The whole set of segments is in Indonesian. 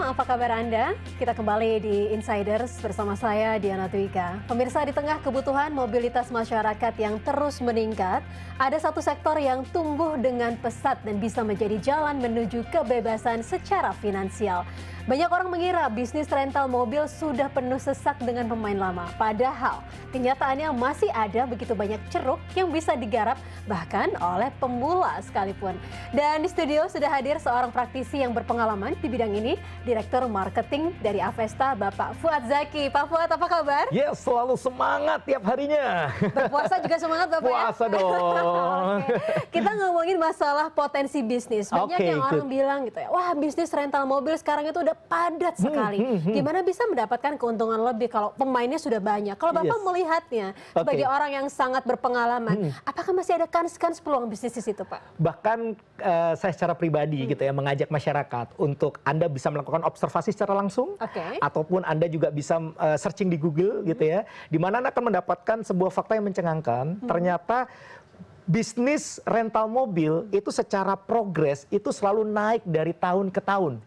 apa kabar Anda? Kita kembali di Insiders bersama saya Diana Twika. Pemirsa, di tengah kebutuhan mobilitas masyarakat yang terus meningkat, ada satu sektor yang tumbuh dengan pesat dan bisa menjadi jalan menuju kebebasan secara finansial. Banyak orang mengira bisnis rental mobil sudah penuh sesak dengan pemain lama. Padahal kenyataannya masih ada begitu banyak ceruk yang bisa digarap bahkan oleh pemula sekalipun. Dan di studio sudah hadir seorang praktisi yang berpengalaman di bidang ini, Direktur Marketing dari Avesta, Bapak Fuad Zaki. Pak Fuad, apa kabar? Yes, selalu semangat tiap harinya. Berpuasa juga semangat Bapak Puasa ya? dong. Oke. Kita ngomongin masalah potensi bisnis. Banyak yang orang bilang gitu ya, wah bisnis rental mobil sekarang itu udah padat sekali. Gimana bisa mendapatkan keuntungan lebih kalau pemainnya sudah banyak? Kalau Bapak melihatnya sebagai orang yang sangat berpengalaman, apakah masih ada kans peluang bisnis di situ, Pak? Bahkan saya secara pribadi gitu ya mengajak masyarakat untuk Anda bisa melakukan observasi secara langsung, ataupun Anda juga bisa searching di Google gitu ya, di mana Anda akan mendapatkan sebuah fakta yang mencengangkan. Ternyata bisnis rental mobil itu secara progres itu selalu naik dari tahun ke tahun.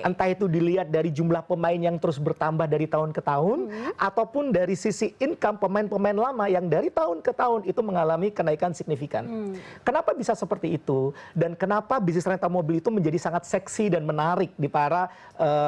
Entah itu dilihat dari jumlah pemain yang terus bertambah dari tahun ke tahun, ataupun dari sisi income pemain-pemain lama yang dari tahun ke tahun itu mengalami kenaikan signifikan. Kenapa bisa seperti itu? Dan kenapa bisnis rental mobil itu menjadi sangat seksi dan menarik di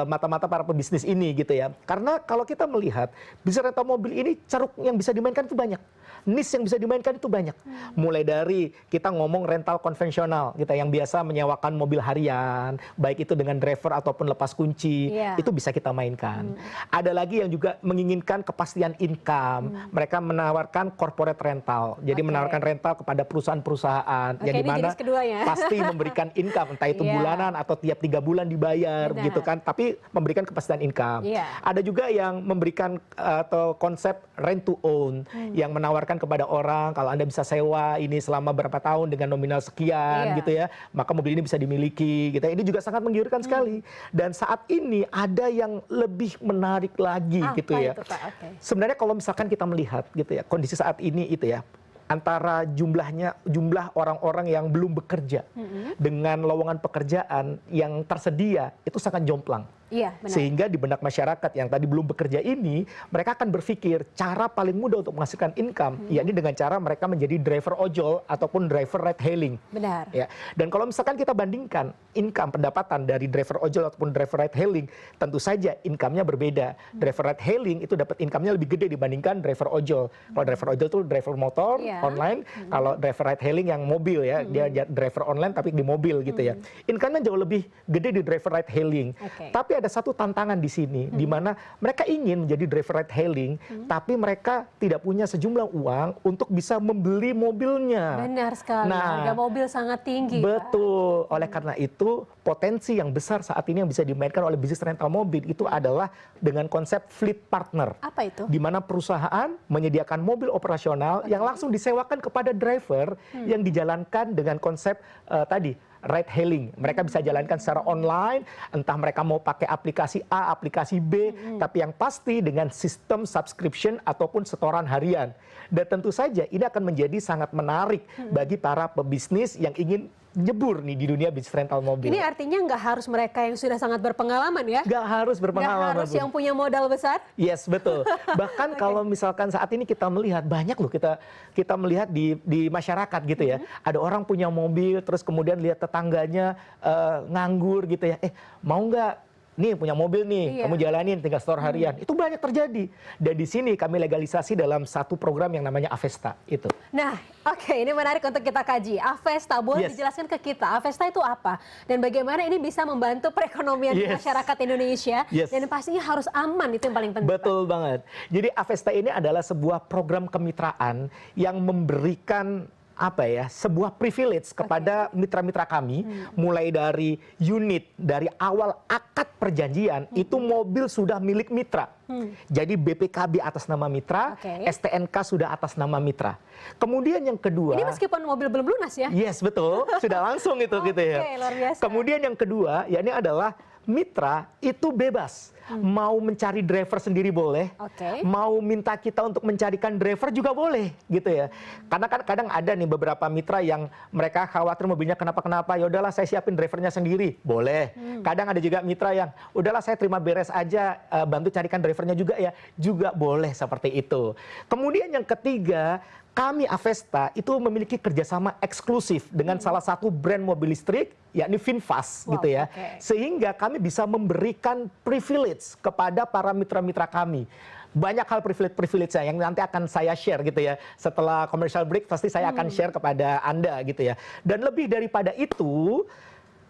mata-mata para pebisnis ini gitu ya? Karena kalau kita melihat bisnis rental mobil ini ceruk yang bisa dimainkan itu banyak. Niche yang bisa dimainkan itu banyak. Mulai dari kita ngomong rental konvensional, kita yang biasa menyewakan mobil harian, baik itu dengan driver ataupun lepas kunci, itu bisa kita mainkan. Ada lagi yang juga menginginkan kepastian income. Mereka menawarkan corporate rental, jadi menawarkan rental kepada perusahaan-perusahaan yang dimana pasti memberikan income, entah itu bulanan atau tiap 3 bulan dibayar, gitu kan. Tapi memberikan kepastian income. Ada juga yang memberikan atau konsep rent to own, yang menawarkan kepada orang kalau Anda bisa sewa ini selama berapa tahun dengan nominal sekian gitu ya, maka mobil ini bisa dimiliki gitu. Ini juga sangat menggiurkan sekali. Dan saat ini ada yang lebih menarik lagi gitu ya. Sebenarnya kalau misalkan kita melihat gitu ya, kondisi saat ini itu ya, antara jumlah orang-orang yang belum bekerja dengan lowongan pekerjaan yang tersedia itu sangat jomplang. Sehingga di benak masyarakat yang tadi belum bekerja ini, mereka akan berpikir cara paling mudah untuk menghasilkan income, yakni dengan cara mereka menjadi driver ojol ataupun driver ride hailing. Ya. Dan kalau misalkan kita bandingkan income pendapatan dari driver ojol ataupun driver ride hailing, tentu saja income-nya berbeda. Driver ride hailing itu dapat income-nya lebih gede dibandingkan driver ojol. Kalau driver ojol itu driver motor online, kalau driver ride hailing yang mobil ya, dia driver online tapi di mobil gitu ya. Income-nya jauh lebih gede di driver ride hailing. Tapi ada satu tantangan di sini, di mana mereka ingin menjadi driver ride hailing, tapi mereka tidak punya sejumlah uang untuk bisa membeli mobilnya. Benar sekali, harga mobil sangat tinggi. Betul, oleh karena itu potensi yang besar saat ini yang bisa dimainkan oleh bisnis rental mobil itu adalah dengan konsep fleet partner. Apa itu? Di mana perusahaan menyediakan mobil operasional yang langsung disewakan kepada driver yang dijalankan dengan konsep tadi, ride hailing. Mereka bisa jalankan secara online, entah mereka mau pakai aplikasi A, aplikasi B, tapi yang pasti dengan sistem subscription ataupun setoran harian. Dan tentu saja ini akan menjadi sangat menarik bagi para pebisnis yang ingin nyebur nih di dunia bisnis rental mobil. Ini artinya nggak harus mereka yang sudah sangat berpengalaman ya? Nggak harus berpengalaman. Nggak harus yang punya modal besar? Yes, betul. Bahkan kalau misalkan saat ini kita melihat banyak loh, kita melihat di masyarakat gitu ya. Ada orang punya mobil, terus kemudian lihat tetangganya nganggur gitu ya. Mau nggak? Nih punya mobil nih, kamu jalanin tinggal store harian. Itu banyak terjadi. Dan di sini kami legalisasi dalam satu program yang namanya Avesta itu. Nah, ini menarik untuk kita kaji. Avesta, boleh dijelaskan ke kita, Avesta itu apa? Dan bagaimana ini bisa membantu perekonomian masyarakat Indonesia? Dan pastinya harus aman, itu yang paling penting. Betul banget. Jadi Avesta ini adalah sebuah program kemitraan yang memberikan sebuah privilege kepada mitra-mitra kami, mulai dari unit, dari awal akad perjanjian, itu mobil sudah milik mitra. Jadi BPKB atas nama mitra, STNK sudah atas nama mitra. Kemudian yang kedua... Ini meskipun mobil belum lunas ya? Yes, betul. Sudah langsung itu gitu ya. Luar biasa. Kemudian yang kedua, ya ini adalah mitra itu bebas. Mau mencari driver sendiri boleh, mau minta kita untuk mencarikan driver juga boleh, gitu ya. Karena kan kadang ada nih beberapa mitra yang mereka khawatir mobilnya kenapa-kenapa, ya udahlah saya siapin drivernya sendiri, boleh. Kadang ada juga mitra yang udahlah saya terima beres aja, bantu carikan drivernya juga boleh seperti itu. Kemudian yang ketiga, kami Avesta itu memiliki kerjasama eksklusif dengan salah satu brand mobil listrik, yakni VinFast, gitu ya. Sehingga kami bisa memberikan privilege kepada para mitra-mitra kami. Banyak hal privilege yang nanti akan saya share gitu ya. Setelah commercial break pasti saya akan share kepada Anda gitu ya. Dan lebih daripada itu,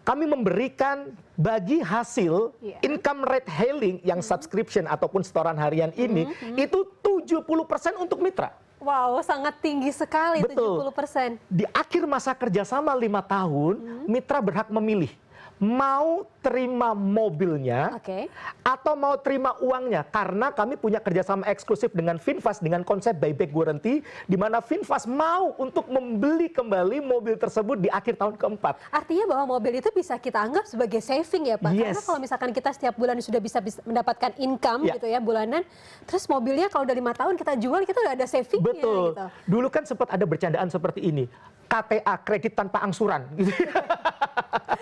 kami memberikan bagi hasil income rate hailing yang subscription ataupun setoran harian ini, itu 70% untuk mitra. Wow, sangat tinggi sekali. Betul. 70%. Di akhir masa kerjasama 5 tahun, mitra berhak memilih mau terima mobilnya atau mau terima uangnya, karena kami punya kerjasama eksklusif dengan VinFast dengan konsep buyback guarantee, di mana VinFast mau untuk membeli kembali mobil tersebut di akhir tahun keempat. Artinya bahwa mobil itu bisa kita anggap sebagai saving ya Pak? Karena kalau misalkan kita setiap bulan sudah bisa mendapatkan income gitu ya bulanan, terus mobilnya kalau udah 5 tahun kita jual, kita udah ada savingnya. Betul. Gitu. Dulu kan sempat ada bercandaan seperti ini, KTA, kredit tanpa angsuran.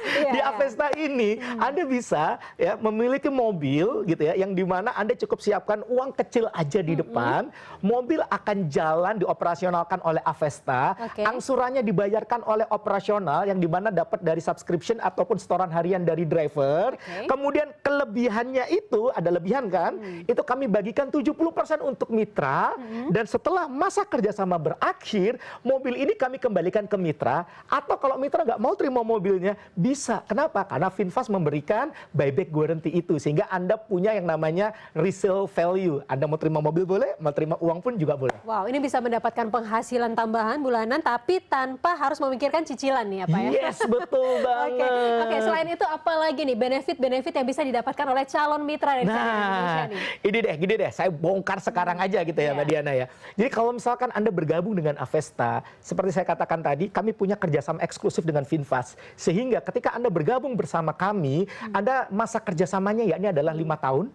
Di Avesta ini Anda bisa ya memiliki mobil gitu ya, yang dimana Anda cukup siapkan uang kecil aja di depan, mobil akan jalan dioperasionalkan oleh Avesta, angsurannya dibayarkan oleh operasional yang dimana dapat dari subscription ataupun setoran harian dari driver. Kemudian kelebihannya itu, ada lebihan kan, itu kami bagikan 70% untuk mitra, dan setelah masa kerjasama berakhir, mobil ini kami kembalikan ke mitra, atau kalau mitra nggak mau terima mobilnya, bisa. Kenapa? Karena VinFast memberikan buyback guarantee itu, sehingga Anda punya yang namanya resale value. Anda mau terima mobil boleh, mau terima uang pun juga boleh. Wow, ini bisa mendapatkan penghasilan tambahan bulanan, tapi tanpa harus memikirkan cicilan nih ya Pak ya? Yes, betul banget. Oke, selain itu apa lagi nih benefit-benefit yang bisa didapatkan oleh calon mitra dari Indonesia nih? Gini deh, saya bongkar sekarang aja gitu ya Mbak Diana ya. Jadi kalau misalkan Anda bergabung dengan Avesta, seperti saya katakan tadi, kami punya kerjasama eksklusif dengan VinFast, sehingga ketika Anda bergabung bersama kami, Anda masa kerjasamanya yakni adalah 5 tahun.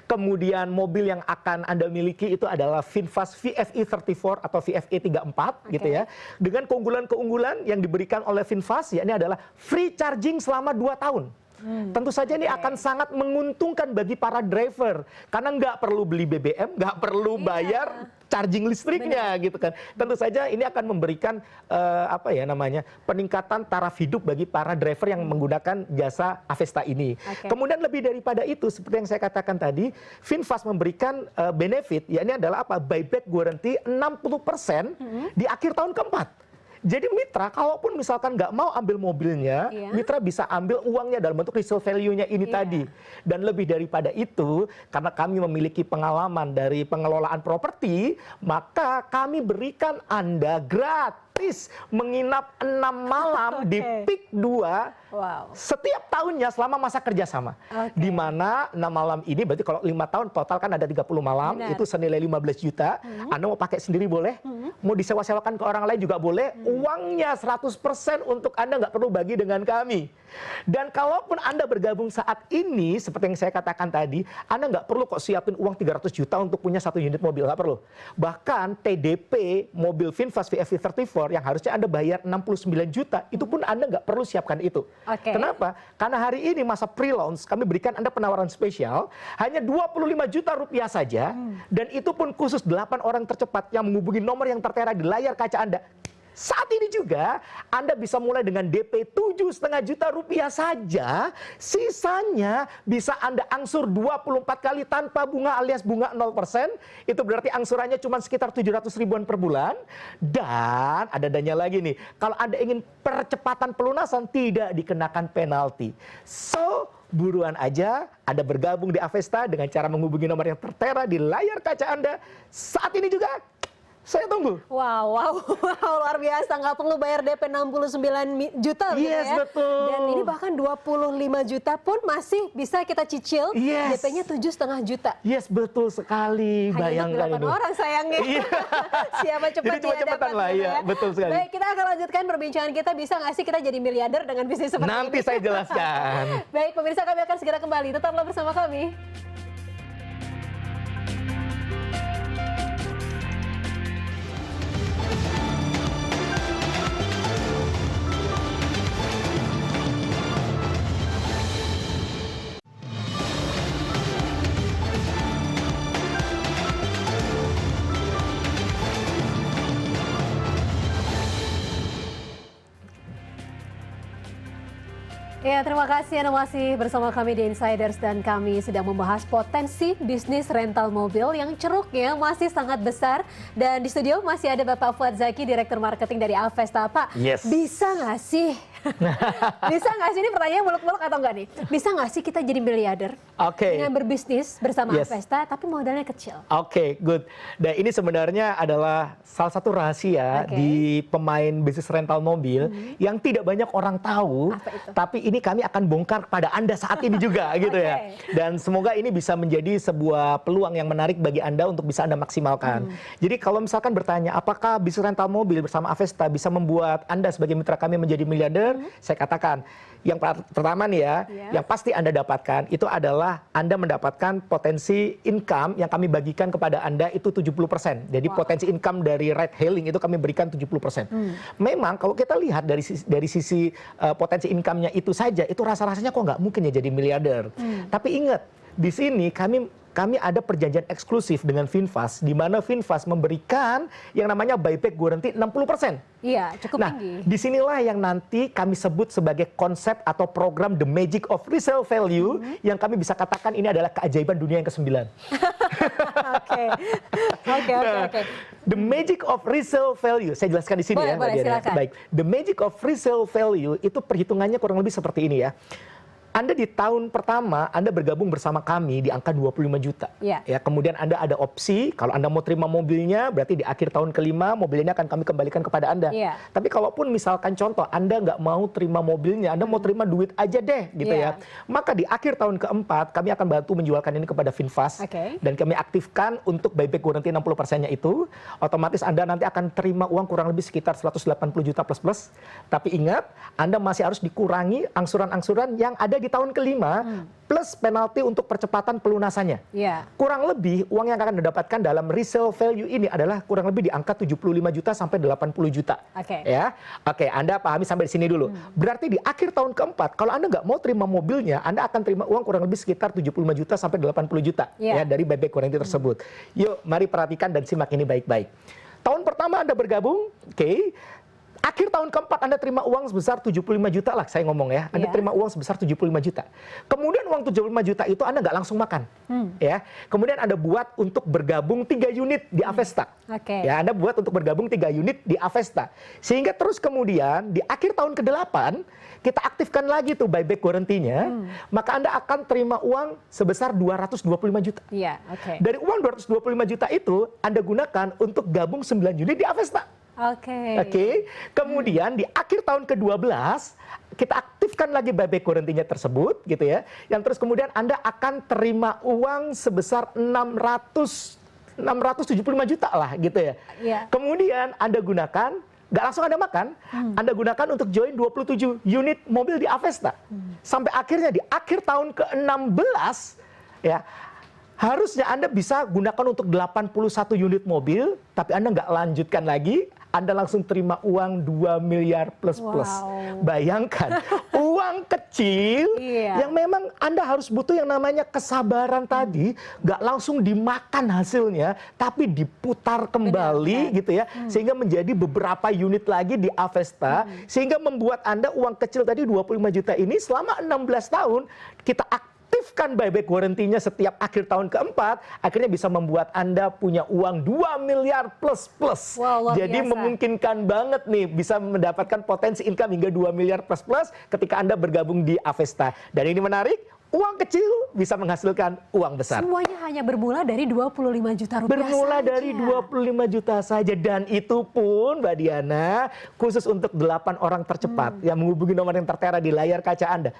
Kemudian mobil yang akan Anda miliki itu adalah VinFast VFE 34 atau VFE 34 gitu ya. Dengan keunggulan-keunggulan yang diberikan oleh VinFast, yakni adalah free charging selama 2 tahun. Tentu saja ini akan sangat menguntungkan bagi para driver, karena nggak perlu beli BBM, nggak perlu bayar charging listriknya gitu kan. Tentu saja ini akan memberikan peningkatan taraf hidup bagi para driver yang menggunakan jasa Avesta ini. Kemudian lebih daripada itu, seperti yang saya katakan tadi, VinFast memberikan benefit, yakni adalah buyback guarantee 60% di akhir tahun keempat. Jadi mitra, kalaupun misalkan nggak mau ambil mobilnya, mitra bisa ambil uangnya dalam bentuk resale value-nya ini tadi. Dan lebih daripada itu, karena kami memiliki pengalaman dari pengelolaan properti, maka kami berikan Anda gratis menginap 6 malam di Peak 2 setiap tahunnya selama masa kerjasama. Di mana 6 malam ini, berarti kalau 5 tahun total kan ada 30 malam, itu senilai 15 juta. Anda mau pakai sendiri boleh, mau disewa-sewakan ke orang lain juga boleh. Uangnya 100% untuk Anda, nggak perlu bagi dengan kami. Dan kalaupun Anda bergabung saat ini, seperti yang saya katakan tadi, Anda nggak perlu kok siapin uang 300 juta untuk punya 1 unit mobil, nggak perlu. Bahkan TDP mobil VinFast VFE 34 yang harusnya Anda bayar 69 juta, itu pun Anda nggak perlu siapkan itu. Kenapa? Karena hari ini masa pre-launch kami berikan Anda penawaran spesial hanya 25 juta rupiah saja, dan itu pun khusus 8 orang tercepat yang menghubungi nomor yang tertera di layar kaca Anda. Saat ini juga Anda bisa mulai dengan DP 7,5 juta rupiah saja, sisanya bisa Anda angsur 24 kali tanpa bunga alias bunga 0%, itu berarti angsurannya cuma sekitar 700 ribuan per bulan. Dan ada danya lagi nih, kalau Anda ingin percepatan pelunasan tidak dikenakan penalti. So, buruan aja Anda bergabung di Avesta dengan cara menghubungi nomor yang tertera di layar kaca Anda. Saat ini juga Saya tunggu. Wow, luar biasa. Nggak perlu bayar DP 69 juta gitu Yes, ya. betul. Dan ini bahkan 25 juta pun masih bisa kita cicil. Yes. DP-nya 7,5 juta. Yes, betul sekali. Hanya Bayangkan untuk 8 orang sayangnya. Iya. Siapa cepat Jadi cepet-cepetan lah, gitu ya. Betul sekali. Baik, kita akan lanjutkan perbincangan kita. Bisa nggak sih kita jadi miliarder dengan bisnis seperti ini? Nanti saya jelaskan. Baik, pemirsa, kami akan segera kembali. Tetaplah bersama kami. Ya, terima kasih Anda masih bersama kami di Insiders dan kami sedang membahas potensi bisnis rental mobil yang ceruknya masih sangat besar. Dan di studio masih ada Bapak Fuad Zaki, Direktur Marketing dari Avesta. Pak, Yes. bisa nggak sih? Bisa nggak sih, ini pertanyaan muluk-muluk atau enggak nih? Bisa nggak sih kita jadi miliarder dengan berbisnis bersama Avesta tapi modalnya kecil? Oke, good. Dan ini sebenarnya adalah salah satu rahasia di pemain bisnis rental mobil yang tidak banyak orang tahu. Tapi ini kami akan bongkar pada Anda saat ini juga gitu ya. Dan semoga ini bisa menjadi sebuah peluang yang menarik bagi Anda untuk bisa Anda maksimalkan. Jadi kalau misalkan bertanya apakah bisnis rental mobil bersama Avesta bisa membuat Anda sebagai mitra kami menjadi miliarder? Saya katakan, yang pertama nih ya, yang pasti Anda dapatkan itu adalah Anda mendapatkan potensi income yang kami bagikan kepada Anda itu 70%. Jadi potensi income dari ride hailing itu kami berikan 70%. Memang kalau kita lihat dari sisi potensi income-nya itu saja, itu rasa-rasanya kok nggak mungkin ya jadi miliarder. Tapi ingat, di sini kami ada perjanjian eksklusif dengan VinFast, di mana VinFast memberikan yang namanya buyback guarantee 60%. Iya, cukup tinggi. Nah, disinilah yang nanti kami sebut sebagai konsep atau program The Magic of Resale Value, yang kami bisa katakan ini adalah keajaiban dunia yang ke-9. Oke. The Magic of Resale Value, saya jelaskan di sini Boleh, silakan. Baik, The Magic of Resale Value itu perhitungannya kurang lebih seperti ini ya. Anda di tahun pertama, Anda bergabung bersama kami di angka 25 juta. Ya, kemudian Anda ada opsi, kalau Anda mau terima mobilnya, berarti di akhir tahun kelima, mobilnya akan kami kembalikan kepada Anda. Tapi kalaupun misalkan contoh, Anda nggak mau terima mobilnya, Anda mau terima duit aja deh, gitu ya. Maka di akhir tahun keempat, kami akan bantu menjualkan ini kepada VinFast. Dan kami aktifkan untuk buyback guarantee 60%-nya itu. Otomatis Anda nanti akan terima uang kurang lebih sekitar 180 juta plus-plus. Tapi ingat, Anda masih harus dikurangi angsuran-angsuran yang ada di tahun kelima plus penalti untuk percepatan pelunasannya. Kurang lebih uang yang akan didapatkan dalam resale value ini adalah kurang lebih di angka 75 juta sampai 80 juta. Ya. Oke, Anda pahami sampai di sini dulu. Berarti di akhir tahun keempat, kalau Anda nggak mau terima mobilnya, Anda akan terima uang kurang lebih sekitar 75 juta sampai 80 juta ya dari buyback guarantee tersebut. Yuk, mari perhatikan dan simak ini baik-baik. Tahun pertama Anda bergabung, akhir tahun keempat Anda terima uang sebesar 75 juta lah, saya ngomong ya. Anda terima uang sebesar 75 juta. Kemudian uang 75 juta itu Anda nggak langsung makan. Ya. Kemudian Anda buat untuk bergabung 3 unit di Avesta. Ya, Anda buat untuk bergabung 3 unit di Avesta. Sehingga terus kemudian di akhir tahun ke-8 kita aktifkan lagi tuh buyback guarantee-nya. Maka Anda akan terima uang sebesar 225 juta. Dari uang 225 juta itu Anda gunakan untuk gabung 9 unit di Avesta. Kemudian di akhir tahun ke-12 kita aktifkan lagi buyback guarantee-nya tersebut gitu ya. Yang terus kemudian Anda akan terima uang sebesar 675 juta lah gitu ya. Kemudian Anda gunakan, nggak langsung Anda makan, Anda gunakan untuk join 27 unit mobil di Avesta. Sampai akhirnya di akhir tahun ke-16 ya, harusnya Anda bisa gunakan untuk 81 unit mobil, tapi Anda nggak lanjutkan lagi, Anda langsung terima uang 2 miliar plus-plus. Bayangkan, uang kecil yang memang Anda harus butuh yang namanya kesabaran tadi, nggak langsung dimakan hasilnya, tapi diputar kembali gitu ya, sehingga menjadi beberapa unit lagi di Avesta, sehingga membuat Anda uang kecil tadi 25 juta ini selama 16 tahun, kita aktifkan buyback guarantee-nya setiap akhir tahun keempat, akhirnya bisa membuat Anda punya uang 2 miliar plus-plus. Jadi memungkinkan banget nih bisa mendapatkan potensi income hingga 2 miliar plus-plus ketika Anda bergabung di Avesta. Dan ini menarik, uang kecil bisa menghasilkan uang besar. Semuanya hanya bermula dari 25 juta rupiah Bermula saja. dari 25 juta saja. Dan itu pun Mbak Diana, khusus untuk 8 orang tercepat yang menghubungi nomor yang tertera di layar kaca Anda.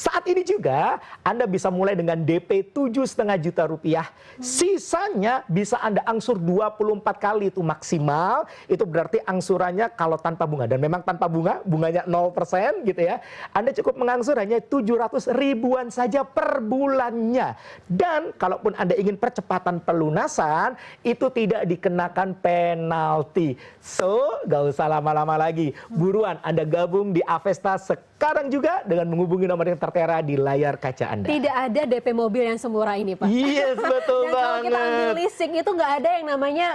Saat ini juga Anda bisa mulai dengan DP 7,5 juta rupiah. Sisanya bisa Anda angsur 24 kali itu maksimal. Itu berarti angsurannya kalau tanpa bunga. Dan memang tanpa bunga, bunganya 0% gitu ya. Anda cukup mengangsur hanya 700 ribuan saja per bulannya. Dan kalaupun Anda ingin percepatan pelunasan, itu tidak dikenakan penalti. So, gak usah lama-lama lagi. Buruan Anda gabung di Avesta sekarang juga dengan menghubungi nomor yang tertera di layar kaca Anda. Tidak ada DP mobil yang semurah ini, Pak. Yes, betul Dan banget. kalau kita ambil leasing itu nggak ada yang namanya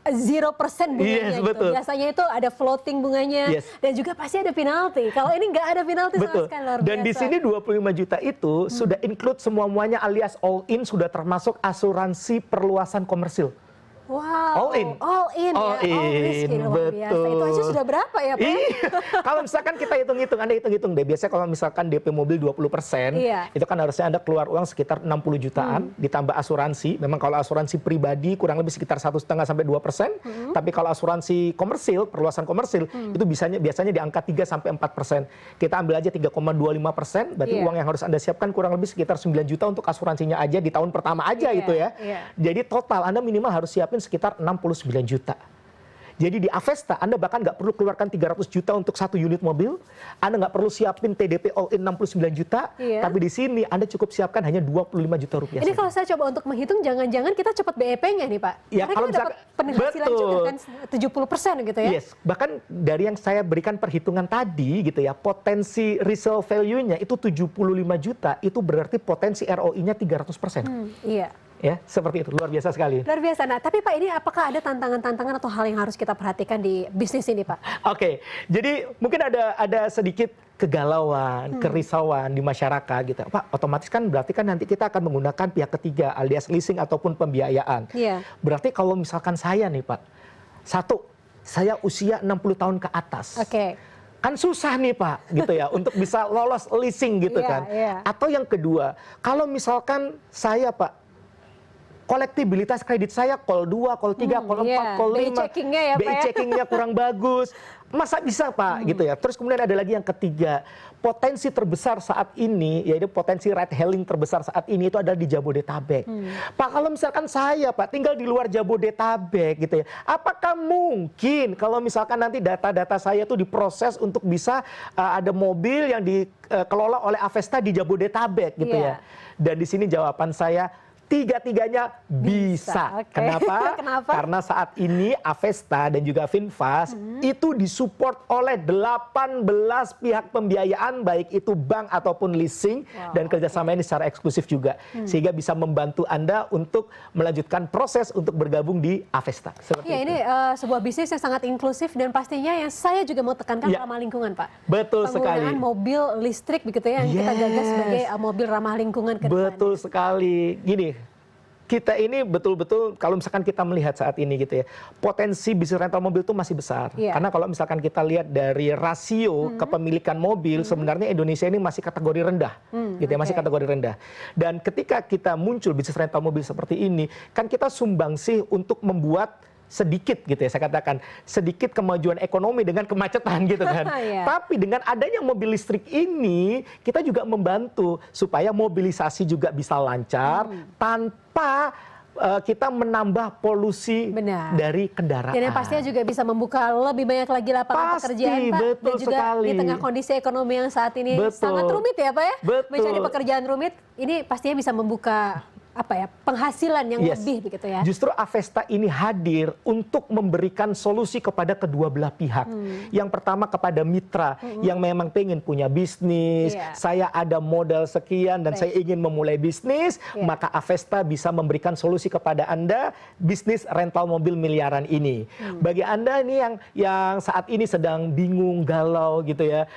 0% bunganya. Yes, gitu. betul. Biasanya itu ada floating bunganya, Yes. dan juga pasti ada penalti. Kalau ini nggak ada penalti sama Betul. sekali, luar Dan di biasa. sini 25 juta itu sudah include semuanya alias all in, sudah termasuk asuransi perluasan komersil. Wow, All in. All in All ya, all risk, in, luar biasa. Itu aja betul. sudah berapa ya, Pak? Iya. Kalau misalkan kita hitung-hitung, Anda hitung-hitung deh. Biasanya kalau misalkan DP mobil 20%, Iya. itu kan harusnya Anda keluar uang sekitar 60 jutaan, ditambah asuransi. Memang kalau asuransi pribadi kurang lebih sekitar 1,5 sampai 2%. Tapi kalau asuransi komersil, perluasan komersil, itu biasanya di angka 3 sampai 4%. Kita ambil aja 3,25%, berarti Iya. uang yang harus Anda siapkan kurang lebih sekitar 9 juta untuk asuransinya aja di tahun pertama aja Iya, itu ya. iya. Jadi total Anda minimal harus siapin sekitar 69 juta. Jadi di Avesta Anda bahkan nggak perlu keluarkan 300 juta untuk satu unit mobil, Anda nggak perlu siapin TDP all in 69 juta, Iya. tapi di sini Anda cukup siapkan hanya 25 juta rupiah. Ini saja. kalau saya coba untuk menghitung, jangan-jangan kita cepat BEP-nya nih, Pak. Ya, Karena kalau kita dapat misalkan- penghasilan betul. juga kan 70% gitu ya. Yes, bahkan dari yang saya berikan perhitungan tadi gitu ya, potensi resale value-nya itu 75 juta, itu berarti potensi ROI-nya 300%. Iya. Ya, seperti itu, luar biasa sekali. Luar biasa. Nah, tapi Pak, ini apakah ada tantangan-tantangan atau hal yang harus kita perhatikan di bisnis ini, Pak? Oke, jadi mungkin ada sedikit kegalauan, kerisauan di masyarakat gitu. Pak, otomatis kan berarti kan nanti kita akan menggunakan pihak ketiga alias leasing ataupun pembiayaan. Iya. Berarti kalau misalkan saya nih Pak, satu, saya usia 60 tahun ke atas. Oke. Kan susah nih Pak gitu ya untuk bisa lolos leasing gitu Iya, kan. iya. Atau yang kedua, kalau misalkan saya Pak, kolektibilitas kredit saya call 2, call 3, call 4, iya. call 5. BI checkingnya ya, Pak, BI ya? checkingnya kurang bagus. Masa bisa Pak gitu ya. Terus kemudian ada lagi yang ketiga. Potensi terbesar saat ini, yaitu potensi ride hailing terbesar saat ini itu adalah di Jabodetabek. Pak, kalau misalkan saya Pak tinggal di luar Jabodetabek gitu ya. Apakah mungkin kalau misalkan nanti data-data saya itu diproses untuk bisa ada mobil yang dikelola oleh Avesta di Jabodetabek gitu Iya. ya. Dan di sini jawaban saya, tiga-tiganya bisa. Oke. Kenapa? Kenapa? Karena saat ini Avesta dan juga Finfast itu disupport oleh 18 pihak pembiayaan, baik itu bank ataupun leasing, dan kerjasama ini secara eksklusif juga. Sehingga bisa membantu Anda untuk melanjutkan proses untuk bergabung di Avesta. Seperti Ya, itu. ini sebuah bisnis yang sangat inklusif dan pastinya yang saya juga mau tekankan Ya. ramah lingkungan, Pak. Betul sekali. Penggunaan mobil listrik begitu ya, yang kita gagas Yes. sebagai mobil ramah lingkungan ke depannya. Betul sekali. Gini, kita ini betul-betul kalau misalkan kita melihat saat ini gitu ya, potensi bisnis rental mobil itu masih besar. Iya. Karena kalau misalkan kita lihat dari rasio kepemilikan mobil, sebenarnya Indonesia ini masih kategori rendah. Gitu ya, masih oke. kategori rendah. Dan ketika kita muncul bisnis rental mobil seperti ini, kan kita sumbangsih untuk membuat sedikit gitu ya, saya katakan sedikit kemajuan ekonomi dengan kemacetan gitu kan. Iya. Tapi dengan adanya mobil listrik ini, kita juga membantu supaya mobilisasi juga bisa lancar tanpa kita menambah polusi Benar. dari kendaraan. Dan yang pastinya juga bisa membuka lebih banyak lagi lapangan Pasti, pekerjaan, Pak. betul Dan juga sekali. di tengah kondisi ekonomi yang saat ini Betul. sangat rumit ya, Pak ya. Betul. Mencari pekerjaan rumit, ini pastinya bisa membuka penghasilan yang Yes. lebih begitu ya. Justru Avesta ini hadir untuk memberikan solusi kepada kedua belah pihak. Yang pertama kepada mitra yang memang pengen punya bisnis, Iya. saya ada modal sekian dan Baik. saya ingin memulai bisnis, Iya. maka Avesta bisa memberikan solusi kepada Anda bisnis rental mobil miliaran ini. Bagi Anda ini yang saat ini sedang bingung, galau gitu ya,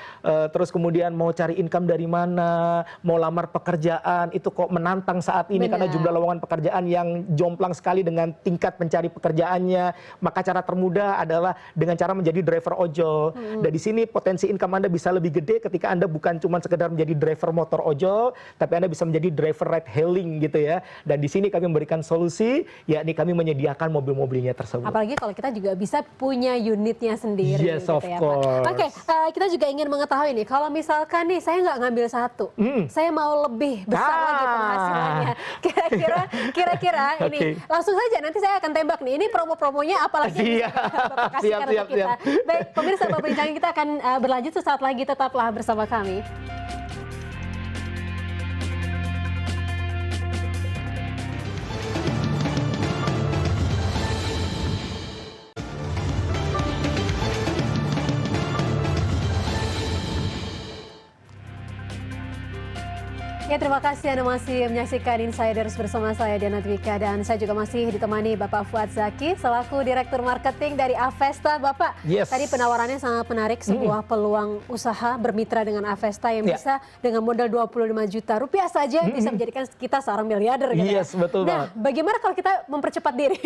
terus kemudian mau cari income dari mana, mau lamar pekerjaan, itu kok menantang saat ini Benar. karena jumlah lowongan pekerjaan yang jomplang sekali dengan tingkat pencari pekerjaannya. Maka cara termudah adalah dengan cara menjadi driver ojol. Dan di sini potensi income Anda bisa lebih gede ketika Anda bukan cuma sekedar menjadi driver motor ojol, tapi Anda bisa menjadi driver ride hailing gitu ya. Dan di sini kami memberikan solusi, yakni kami menyediakan mobil-mobilnya tersebut. Apalagi kalau kita juga bisa punya unitnya sendiri. Yes, gitu of ya, course. Pak. Oke, kita juga ingin mengetahui nih, kalau misalkan nih saya nggak ngambil satu, saya mau lebih besar lagi penghasilannya. Kira-kira ini langsung saja nanti saya akan tembak nih. Ini promo-promonya apalagi Bapak kasihkan untuk kita. Baik, pemirsa, perbincangan kita akan berlanjut sesaat lagi, tetaplah bersama kami. Ya, terima kasih Anda masih menyaksikan Insiders bersama saya Diana Dwika, dan saya juga masih ditemani Bapak Fuad Zaki selaku Direktur Marketing dari Avesta. Bapak, tadi penawarannya sangat menarik, sebuah peluang usaha bermitra dengan Avesta yang bisa dengan modal 25 juta rupiah saja bisa menjadikan kita seorang miliarder gitu. Yes, betul Nah, bagaimana kalau kita mempercepat diri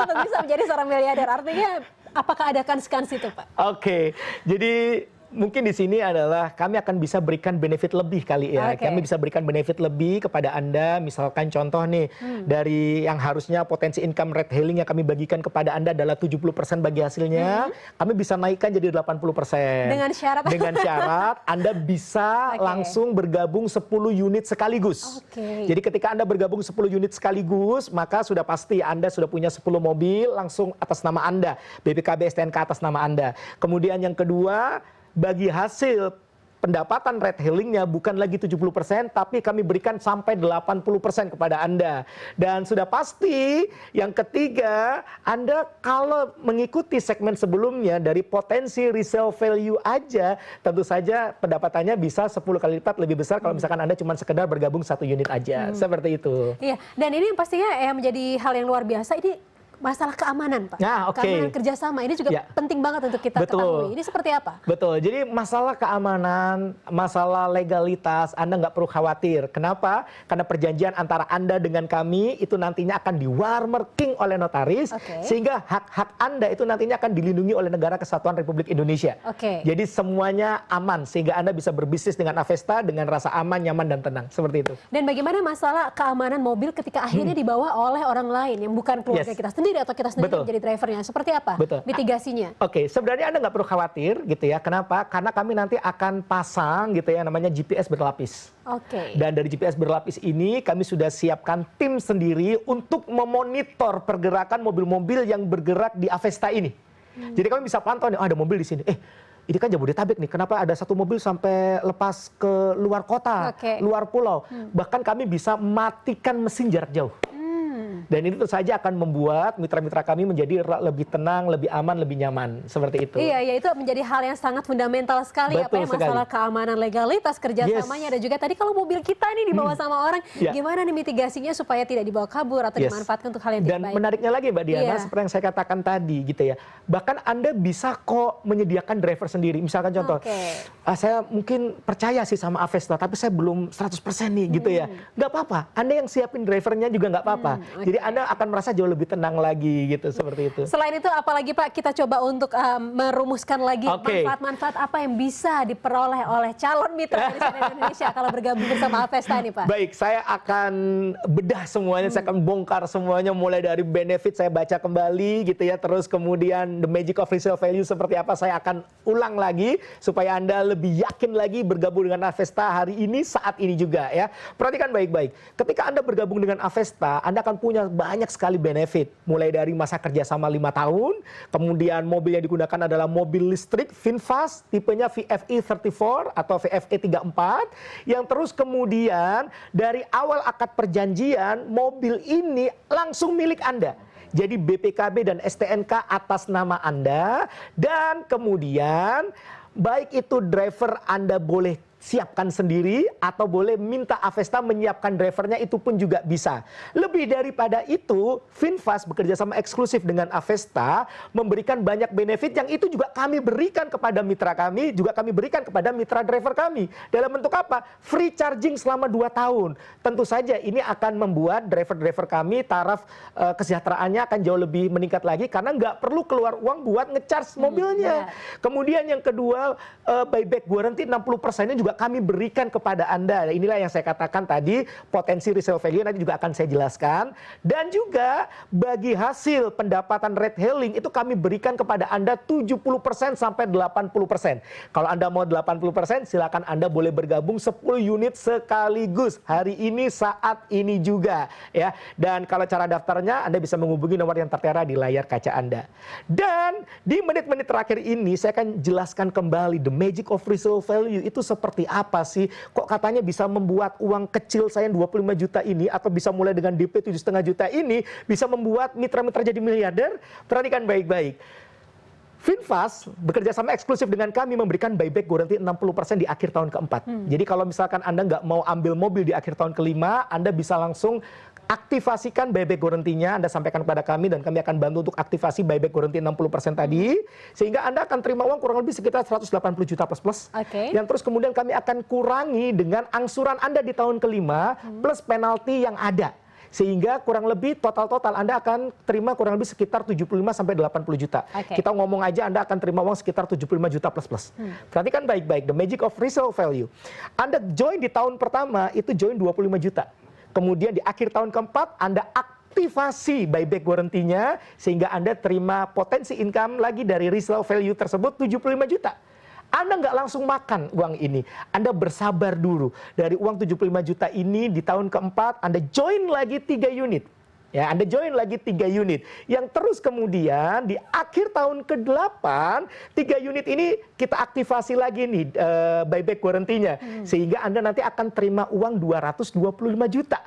untuk bisa menjadi seorang miliarder? Artinya apakah ada kans itu, Pak? Oke, jadi mungkin di sini adalah kami akan bisa berikan benefit lebih kali ya. Kami bisa berikan benefit lebih kepada Anda. Misalkan contoh nih, dari yang harusnya potensi income rate hailing yang kami bagikan kepada Anda adalah 70% bagi hasilnya, kami bisa naikkan jadi 80%. Dengan syarat? Dengan syarat Anda bisa langsung bergabung 10 unit sekaligus. Jadi ketika Anda bergabung 10 unit sekaligus, maka sudah pasti Anda sudah punya 10 mobil langsung atas nama Anda. BPKB STNK atas nama Anda. Kemudian yang kedua, bagi hasil pendapatan ride hailingnya bukan lagi 70%, tapi kami berikan sampai 80% kepada Anda. Dan sudah pasti yang ketiga, Anda kalau mengikuti segmen sebelumnya dari potensi resale value aja, tentu saja pendapatannya bisa 10 kali lipat lebih besar kalau misalkan Anda cuma sekedar bergabung 1 unit aja. Seperti itu. Iya, dan ini yang pastinya menjadi hal yang luar biasa, ini masalah keamanan, Pak. Keamanan kerjasama ini juga penting banget untuk kita ketahui. Ini seperti apa? Betul. Jadi masalah keamanan, masalah legalitas, Anda nggak perlu khawatir. Kenapa? Karena perjanjian antara Anda dengan kami itu nantinya akan di-watermarking oleh notaris, sehingga hak-hak Anda itu nantinya akan dilindungi oleh Negara Kesatuan Republik Indonesia. Jadi semuanya aman, sehingga Anda bisa berbisnis dengan Avesta dengan rasa aman, nyaman, dan tenang. Seperti itu. Dan bagaimana masalah keamanan mobil ketika akhirnya dibawa oleh orang lain yang bukan keluarga kita sendiri atau kita sendiri menjadi drivernya? Seperti apa mitigasinya? Sebenarnya Anda nggak perlu khawatir gitu ya. Kenapa? Karena kami nanti akan pasang gitu ya, namanya GPS berlapis. Dan dari GPS berlapis ini kami sudah siapkan tim sendiri untuk memonitor pergerakan mobil-mobil yang bergerak di Avesta ini. Jadi kami bisa pantau nih, ada mobil di sini. Ini kan Jabodetabek nih, kenapa ada satu mobil sampai lepas ke luar kota, luar pulau. Bahkan kami bisa matikan mesin jarak jauh. Dan ini tentu saja akan membuat mitra-mitra kami menjadi lebih tenang, lebih aman, lebih nyaman. Seperti itu. Iya, itu menjadi hal yang sangat fundamental sekali. Masalah keamanan, legalitas, kerjasamanya. Dan juga tadi kalau mobil kita nih dibawa sama orang, gimana nih mitigasinya supaya tidak dibawa kabur atau dimanfaatkan untuk hal yang tidak baik. Dan menariknya lagi Mbak Diana, seperti yang saya katakan tadi gitu ya. Bahkan Anda bisa kok menyediakan driver sendiri. Misalkan contoh, saya mungkin percaya sih sama Avesta, tapi saya belum 100% nih gitu ya. Nggak apa-apa, Anda yang siapin drivernya juga nggak apa-apa. Jadi Anda akan merasa jauh lebih tenang lagi gitu, seperti itu. Selain itu apalagi Pak, kita coba untuk merumuskan lagi manfaat-manfaat apa yang bisa diperoleh oleh calon mitra dari CNN Indonesia kalau bergabung bersama Avesta nih Pak. Baik, saya akan bedah semuanya, saya akan bongkar semuanya mulai dari benefit saya baca kembali gitu ya, terus kemudian the magic of resale value seperti apa saya akan ulang lagi supaya Anda lebih yakin lagi bergabung dengan Avesta hari ini, saat ini juga ya. Perhatikan baik-baik. Ketika Anda bergabung dengan Avesta, Anda akan punya banyak sekali benefit, mulai dari masa kerjasama 5 tahun, kemudian mobil yang digunakan adalah mobil listrik VinFast, tipenya VFE 34 atau VFE 34, yang terus kemudian dari awal akad perjanjian, mobil ini langsung milik Anda. Jadi BPKB dan STNK atas nama Anda, dan kemudian baik itu driver Anda boleh siapkan sendiri atau boleh minta Avesta menyiapkan drivernya, itu pun juga bisa. Lebih daripada itu, VinFast bekerja sama eksklusif dengan Avesta memberikan banyak benefit yang itu juga kami berikan kepada mitra kami, juga kami berikan kepada mitra driver kami. Dalam bentuk apa? Free charging selama 2 tahun. Tentu saja ini akan membuat driver-driver kami taraf kesejahteraannya akan jauh lebih meningkat lagi karena nggak perlu keluar uang buat ngecharge mobilnya. Kemudian yang kedua, buyback guarantee 60%-nya juga kami berikan kepada Anda. Inilah yang saya katakan tadi, potensi resale value nanti juga akan saya jelaskan. Dan juga bagi hasil pendapatan ride hailing itu kami berikan kepada Anda 70% sampai 80%. Kalau Anda mau 80%, silakan Anda boleh bergabung 10 unit sekaligus hari ini saat ini juga ya. Dan kalau cara daftarnya Anda bisa menghubungi nomor yang tertera di layar kaca Anda. Dan di menit-menit terakhir ini saya akan jelaskan kembali the magic of resale value itu seperti apa sih? Kok katanya bisa membuat uang kecil saya 25 juta ini atau bisa mulai dengan DP 7,5 juta ini bisa membuat mitra-mitra jadi miliarder? Perhatikan baik-baik. VinFast bekerja sama eksklusif dengan kami memberikan buyback guarantee 60% di akhir tahun keempat. Jadi kalau misalkan Anda nggak mau ambil mobil di akhir tahun kelima, Anda bisa langsung aktifasikan buyback guarantee-nya, Anda sampaikan kepada kami dan kami akan bantu untuk aktifasi buyback guarantee 60% tadi, sehingga Anda akan terima uang kurang lebih sekitar 180 juta plus-plus. Yang terus kemudian kami akan kurangi dengan angsuran Anda di tahun kelima plus penalti yang ada. Sehingga kurang lebih total Anda akan terima kurang lebih sekitar 75 sampai 80 juta. Kita ngomong aja Anda akan terima uang sekitar 75 juta plus-plus. Perhatikan baik-baik, the magic of resale value. Anda join di tahun pertama itu join 25 juta. Kemudian di akhir tahun keempat Anda aktifasi buyback guarantee-nya sehingga Anda terima potensi income lagi dari resale value tersebut 75 juta. Anda nggak langsung makan uang ini. Anda bersabar dulu. Dari uang 75 juta ini di tahun keempat Anda join lagi 3 unit. Ya, Anda join lagi 3 unit. Yang terus kemudian di akhir tahun ke-8, 3 unit ini kita aktifasi lagi nih buyback guarantee-nya. Sehingga Anda nanti akan terima uang 225 juta.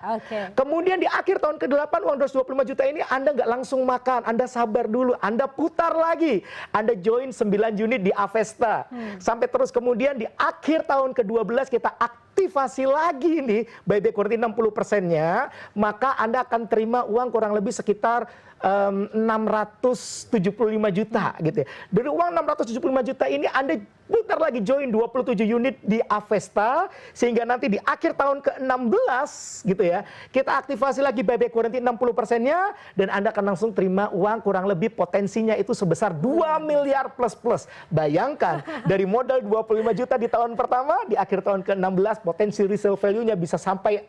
Kemudian di akhir tahun ke-8 uang 225 juta ini Anda nggak langsung makan. Anda sabar dulu. Anda putar lagi. Anda join 9 unit di Avesta. Sampai terus kemudian di akhir tahun ke-12 kita aktifasi lagi nih buyback guarantee 60%-nya, maka Anda akan terima uang kurang lebih sekitar 675 juta gitu ya. Dari uang 675 juta ini Anda putar lagi join 27 unit di Avesta sehingga nanti di akhir tahun ke-16 gitu ya, kita aktifasi lagi buyback guarantee 60%-nya dan Anda akan langsung terima uang kurang lebih potensinya itu sebesar 2 miliar plus-plus. Bayangkan dari modal 25 juta di tahun pertama, di akhir tahun ke-16 potensi resale value-nya bisa sampai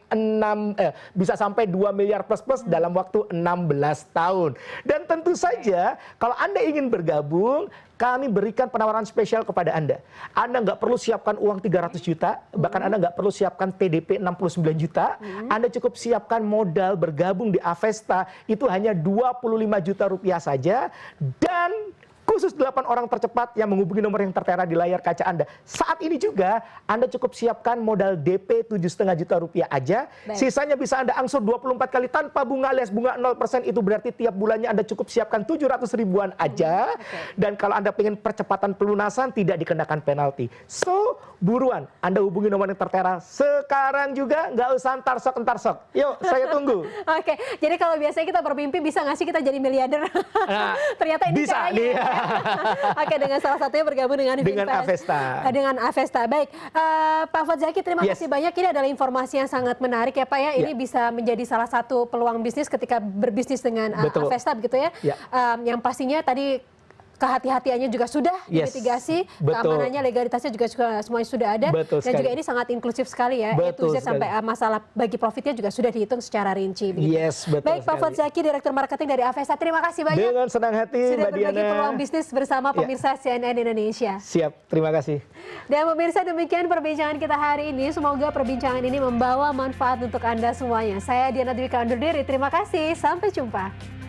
2 miliar plus-plus dalam waktu 16 tahun. Dan tentu saja kalau Anda ingin bergabung, kami berikan penawaran spesial kepada Anda. Anda nggak perlu siapkan uang 300 juta, bahkan Anda nggak perlu siapkan TDP 69 juta. Anda cukup siapkan modal bergabung di Avesta, itu hanya 25 juta rupiah saja. Dan khusus 8 orang tercepat yang menghubungi nomor yang tertera di layar kaca Anda. Saat ini juga Anda cukup siapkan modal DP 7,5 juta rupiah aja. Sisanya bisa Anda angsur 24 kali tanpa bunga alias bunga 0%. Itu berarti tiap bulannya Anda cukup siapkan 700 ribuan aja. Dan kalau Anda pengen percepatan pelunasan tidak dikenakan penalti. So, buruan Anda hubungi nomor yang tertera sekarang juga, nggak usah entar sok. Yuk, saya tunggu. Jadi kalau biasanya kita bermimpi bisa nggak sih kita jadi miliarder? Ternyata ini bisa caranya. Dengan salah satunya bergabung dengan Avesta. Dengan Avesta. Baik, Pak Fadzaki, terima kasih banyak. Ini adalah informasi yang sangat menarik ya Pak ya. Ini bisa menjadi salah satu peluang bisnis ketika berbisnis dengan Avesta begitu ya. Yang pastinya tadi kehati-hatiannya juga sudah dimitigasi, keamanannya, legalitasnya juga semuanya sudah ada, dan juga ini sangat inklusif sekali ya, itu sampai masalah bagi profitnya juga sudah dihitung secara rinci. Baik, Pak Fadzaki, Direktur Marketing dari Avesta, terima kasih banyak. Dengan senang hati, sudah berbagi peluang bisnis bersama pemirsa CNN Indonesia. Siap, terima kasih. Dan pemirsa, demikian perbincangan kita hari ini. Semoga perbincangan ini membawa manfaat untuk Anda semuanya. Saya Diana Dwika undur diri, terima kasih, sampai jumpa.